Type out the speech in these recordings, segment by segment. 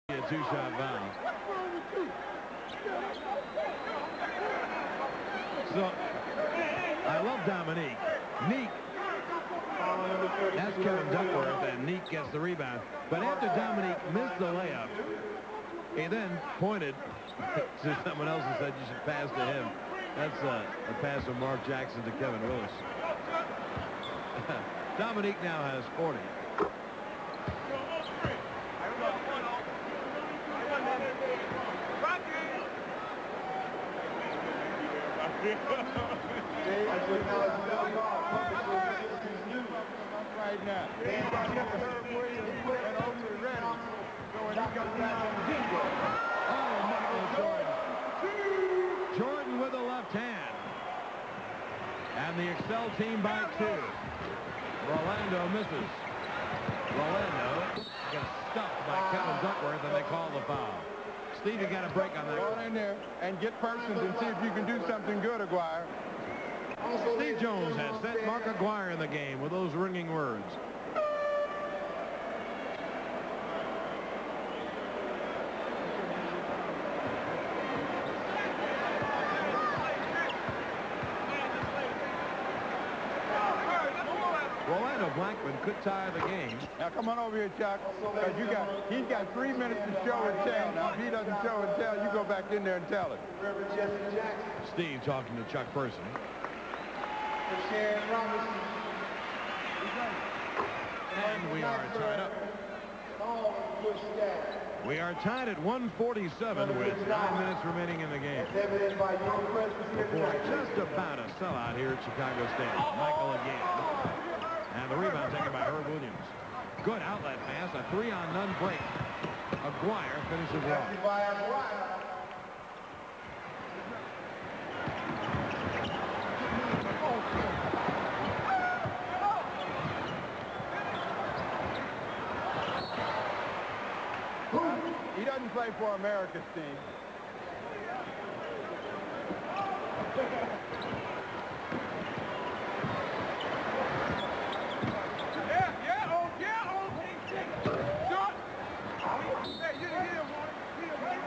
A two-shot foul. So, I love Dominique. Neek. That's Kevin Duckworth, and Neek gets the rebound. But after Dominique missed the layup, he then pointed to someone else and said, you should pass to him. That's a pass from Mark Jackson to Kevin Willis. Dominique now has 40. Right now. Oh, Michael Jordan. Jordan with the left hand. And the Excel team by 2. Rolando misses. Rolando gets stuffed by Kevin Duckworth, and they call the foul. Steve, you got a break on that. Go in there and get Persons and see if you can do something good, Aguirre. Steve Jones has sent Mark Aguirre in the game with those ringing words. Rolando Blackman could tie the game. Now come on over here, Chuck, because he's got 3 minutes to show and tell. Now if he doesn't show and tell, you go back in there and tell it. Steve talking to Chuck Person. And we are tied up. We are tied at 147 with 9 minutes remaining in the game. Before just about a sellout here at Chicago Stadium. Michael again. And the rebound taken by Herb Williams. Good outlet pass, a 3-on-none break. Aguirre finishes wrong. He doesn't play for America, Steve.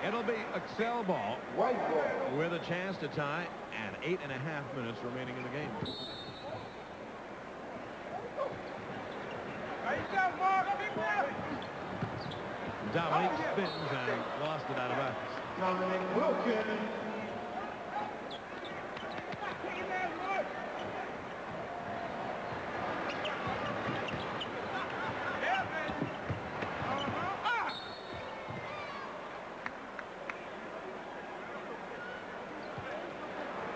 It'll be Excel ball with a chance to tie and 8.5 minutes remaining in the game. Dominique spins and lost it out of bounds. Dominic Wilkins.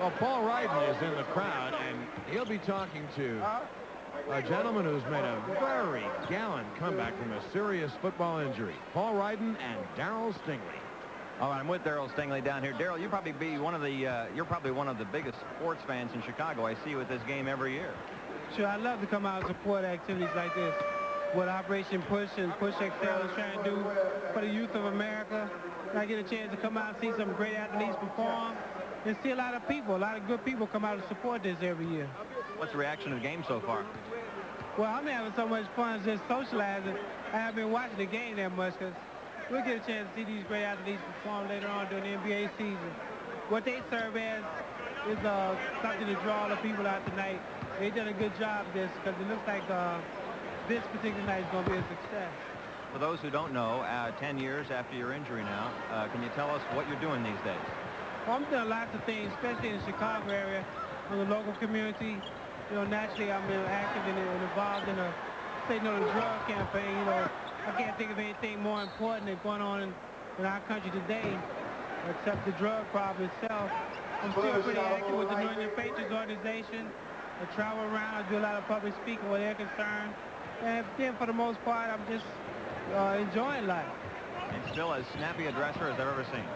Well, Paul Ryden is in the crowd, and he'll be talking to a gentleman who's made a very gallant comeback from a serious football injury. Paul Ryden and Darryl Stingley. Oh, I'm with Darryl Stingley down here. Darryl, you're probably one of the biggest sports fans in Chicago. I see you at this game every year. Sure, I love to come out and support activities like this. What Operation Push and Push Excel is trying to do for the youth of America. I get a chance to come out and see some great athletes perform. And see a lot of good people come out and support this every year. What's the reaction to the game so far? Well, I'm having so much fun just socializing. I haven't been watching the game that much because we'll get a chance to see these great athletes perform later on during the NBA season. What they serve as is something to draw the people out tonight. They've done a good job of this because it looks like this particular night is going to be a success. For those who don't know, 10 years after your injury now, can you tell us what you're doing these days? Well, I'm doing lots of things, especially in the Chicago area, in the local community. You know, naturally, I'm active and involved in a Say No to Drug campaign. You know, I can't think of anything more important than going on in our country today, except the drug problem itself. I'm still pretty active with the New England Patriots organization. I travel around, I do a lot of public speaking where they're concerned. And then, for the most part, I'm just enjoying life. And still as snappy a dresser as I've ever seen.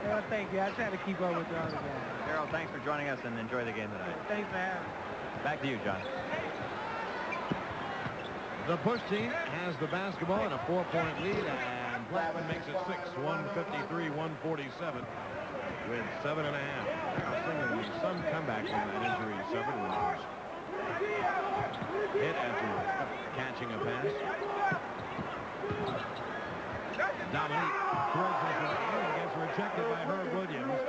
Well, thank you. I try to keep up with the other guys. Darryl, thanks for joining us and enjoy the game tonight. Thanks for having me. Back to you, John. The push team has the basketball in a 4-point lead, and Blackman makes it 6, 153-147 with 7.5. Darryl Stingley, some comeback from that injury he suffered when he was hit after catching a pass. Dominique threads his way in and gets rejected by Herb Williams.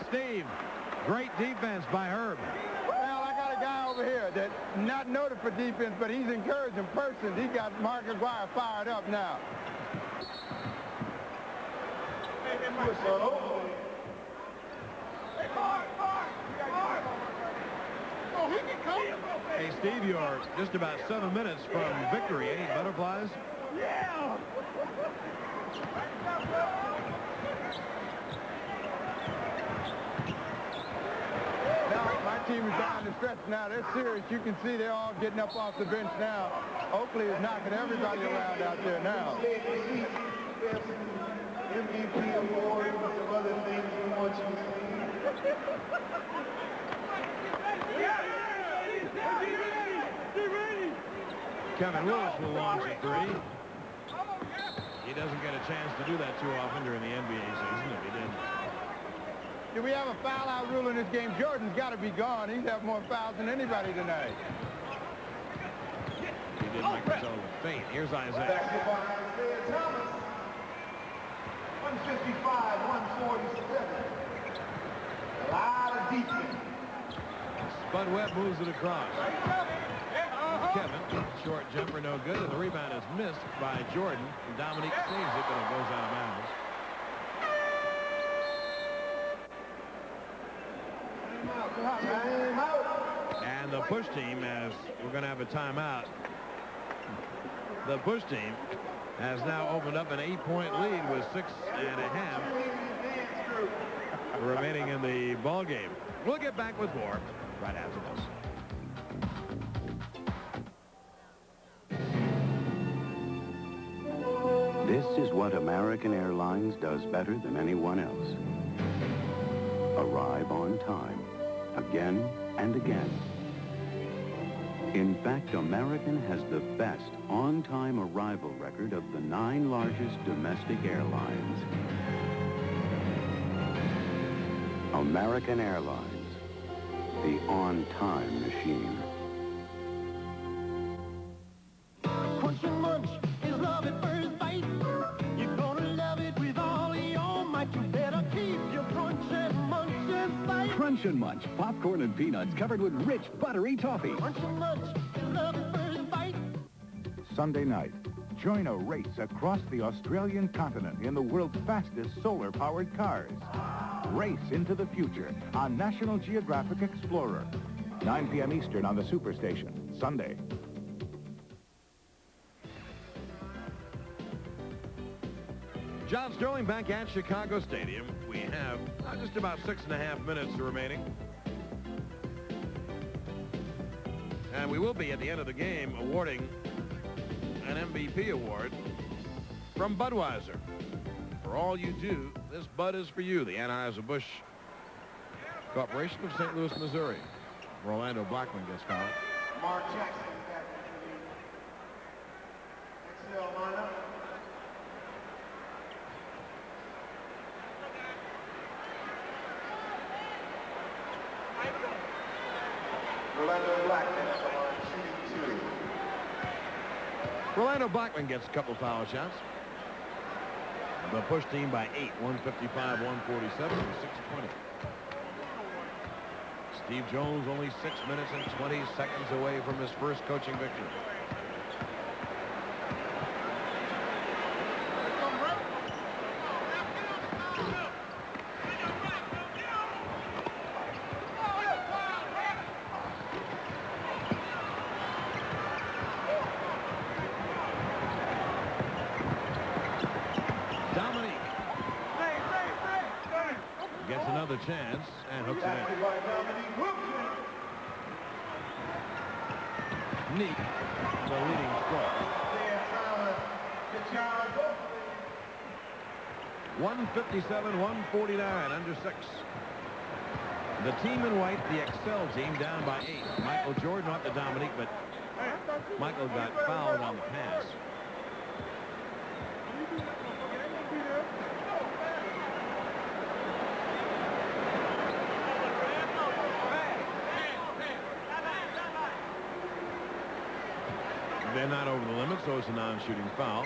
Steve, great defense by Herb. Well, I got a guy over here that's not noted for defense, but he's encouraging persons. He got Mark Aguirre fired up now. Hey, Steve, you're just about 7 minutes from victory. Any butterflies? Yeah! Now, my team is down the stretch now. They're serious. You can see they're all getting up off the bench now. Oakley is knocking everybody around out there now. MVP award and some other things we want you to see. Kevin Lewis will launch a three. He doesn't get a chance to do that too often during the NBA season. If he did. Do we have a foul-out rule in this game? Jordan's got to be gone. He's had more fouls than anybody tonight. He did make himself faint. Here's Isaiah. Basketball, Isaiah Thomas. 155, 147. A lot of defense. Spud Webb moves it across. Kevin, short jumper, no good, and the rebound is missed by Jordan. Dominique saves it, but it goes out of bounds. And the push team, as we're going to have a timeout, the push team has now opened up an 8-point lead with 6.5 remaining in the ball game. We'll get back with more right after this. This is what American Airlines does better than anyone else. Arrive on time, again and again. In fact, American has the best on-time arrival record of the 9 largest domestic airlines. American Airlines, the on-time machine. Crunch and munch is love at first bite. You're gonna love it with all your might. You better keep your crunch and munch in sight. Crunch and Munch, popcorn and peanuts covered with rich, buttery toffee. Crunch and munch is love at first bite. Sunday night, join a race across the Australian continent in the world's fastest solar-powered cars. Race into the future on National Geographic Explorer. 9 p.m. Eastern on the Superstation, Sunday. John Sterling back at Chicago Stadium. We have just about 6.5 minutes remaining. And we will be at the end of the game awarding an MVP award from Budweiser. For all you do, this Bud is for you. The Anheuser-Busch Corporation of St. Louis, Missouri. Orlando Blackman gets fouled. Mark Jackson back in the XL lineup. Orlando Blackman on shooting 2. Orlando Blackman gets a couple foul shots. The push team by 8, 155, 147, 6:20. Steve Jones only 6 minutes and 20 seconds away from his first coaching victory. Gets another chance and hooks it in. Neat, the leading scorer. 157, 149, under 6. The team in white, the Excel team, down by 8. Michael Jordan off to Dominique, but Michael got fouled on the pass. They're not over the limit, so it's a non-shooting foul.